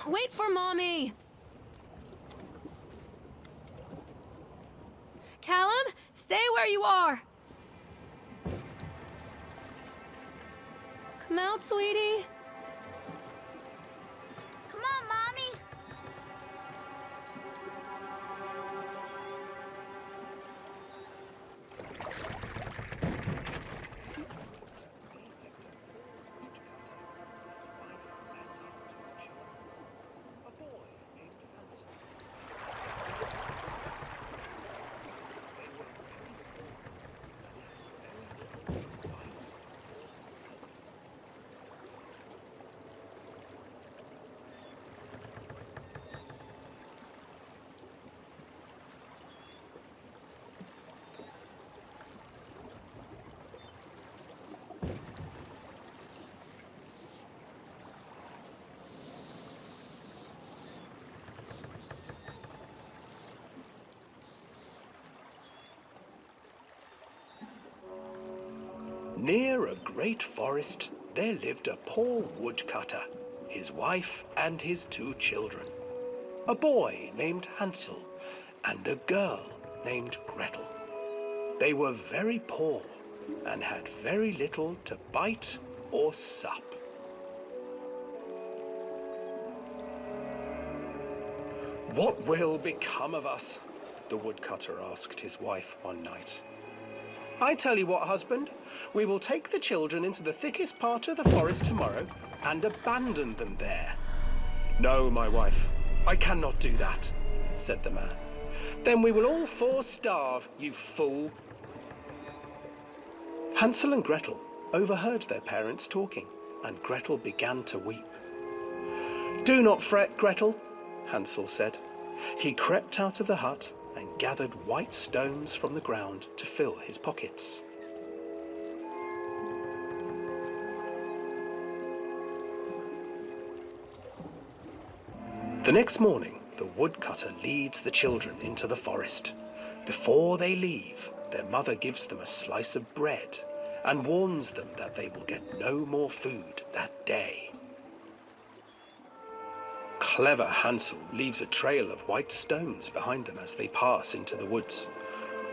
Wait for Mommy! Callum, stay where you are! Come out, sweetie. Come on, Mommy! Near a great forest, there lived a poor woodcutter, his wife and his 2 children, a boy named Hansel and a girl named Gretel. They were very poor and had very little to bite or sup. "What will become of us?" the woodcutter asked his wife one night. "I tell you what, husband, we will take the children into the thickest part of the forest tomorrow and abandon them there." "No, my wife, I cannot do that," said the man. "Then we will all 4 starve, you fool." Hansel and Gretel overheard their parents talking, and Gretel began to weep. "Do not fret, Gretel," Hansel said. He crept out of the hut and gathered white stones from the ground to fill his pockets. The next morning, the woodcutter leads the children into the forest. Before they leave, their mother gives them a slice of bread and warns them that they will get no more food that day. Clever Hansel leaves a trail of white stones behind them as they pass into the woods.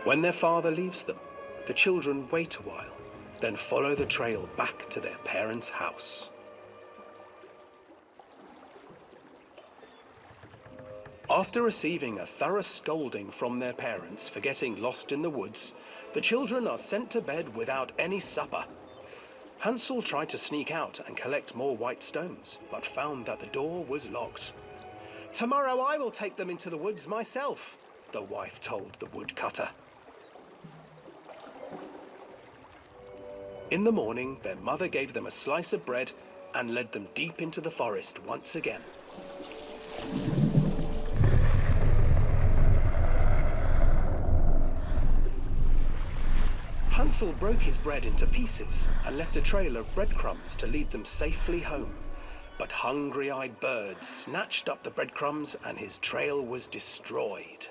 When their father leaves them, the children wait a while, then follow the trail back to their parents' house. After receiving a thorough scolding from their parents for getting lost in the woods, the children are sent to bed without any supper. Hansel tried to sneak out and collect more white stones, but found that the door was locked. "Tomorrow I will take them into the woods myself," the wife told the woodcutter. In the morning, their mother gave them a slice of bread and led them deep into the forest once again. Hansel broke his bread into pieces and left a trail of breadcrumbs to lead them safely home. But hungry-eyed birds snatched up the breadcrumbs and his trail was destroyed.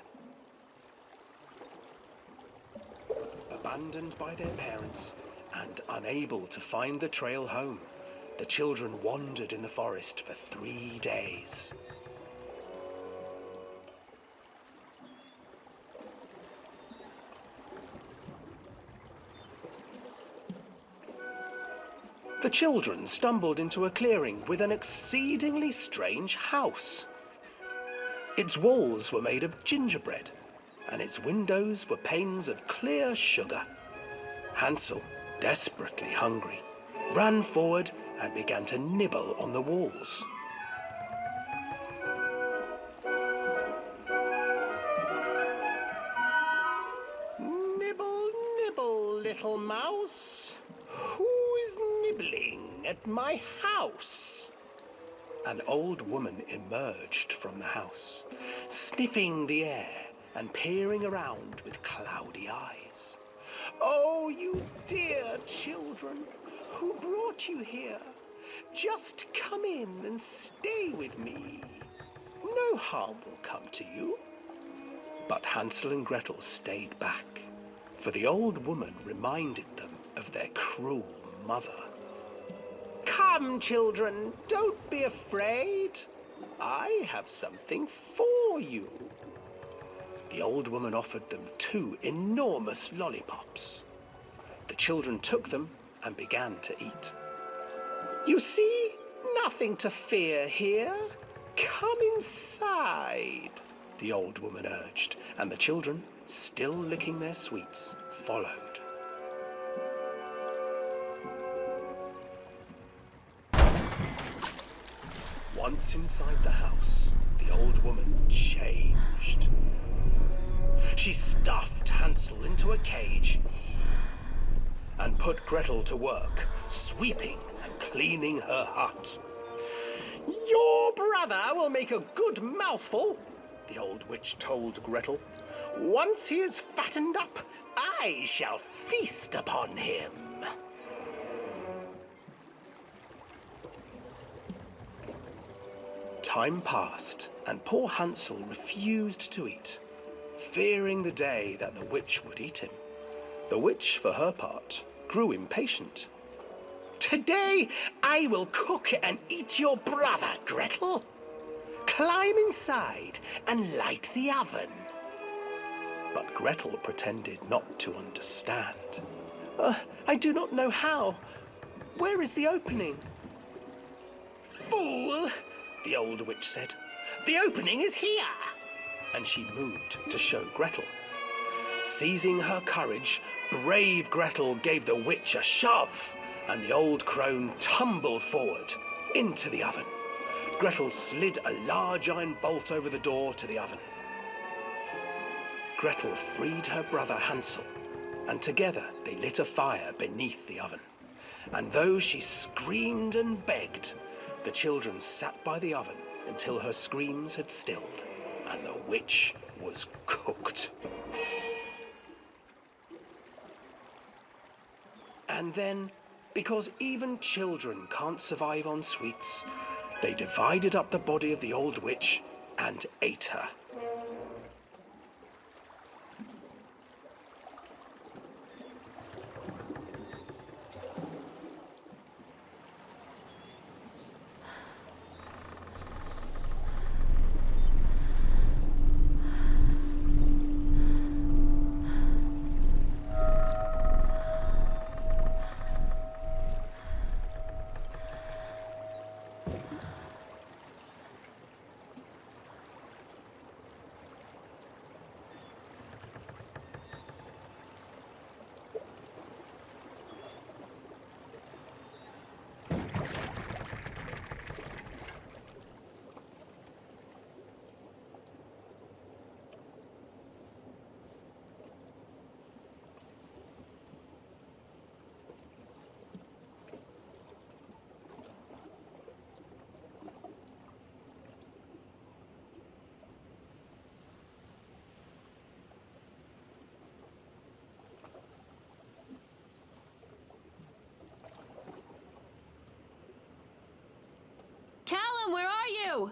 Abandoned by their parents and unable to find the trail home, the children wandered in the forest for 3 days. The children stumbled into a clearing with an exceedingly strange house. Its walls were made of gingerbread, and its windows were panes of clear sugar. Hansel, desperately hungry, ran forward and began to nibble on the walls. "Nibble, nibble, little mouse. Who is nibbling at my house?" An old woman emerged from the house, sniffing the air and peering around with cloudy eyes. "Oh, you dear children, who brought you here? Just come in and stay with me. No harm will come to you." But Hansel and Gretel stayed back, for the old woman reminded them of their cruel mother. "Come, children, don't be afraid," I have something for you. The old woman offered them 2 enormous lollipops. The children took them and began to eat. You see, nothing to fear here. Come inside, the old woman urged, and the children, still licking their sweets, followed. Once inside the house, the old woman changed. She stuffed Hansel into a cage and put Gretel to work, sweeping and cleaning her hut. Your brother will make a good mouthful, the old witch told Gretel. Once he is fattened up, I shall feast upon him. Time passed, and poor Hansel refused to eat, fearing the day that the witch would eat him. The witch, for her part, grew impatient. Today I will cook and eat your brother, Gretel. Climb inside and light the oven. But Gretel pretended not to understand. I do not know how. Where is the opening? Fool, the old witch said. The opening is here. And she moved to show Gretel. Seizing her courage, brave Gretel gave the witch a shove, and the old crone tumbled forward into the oven. Gretel slid a large iron bolt over the door to the oven. Gretel freed her brother Hansel, and together they lit a fire beneath the oven. And though she screamed and begged, the children sat by the oven until her screams had stilled, and the witch was cooked. And then, because even children can't survive on sweets, they divided up the body of the old witch and ate her. Callum, where are you?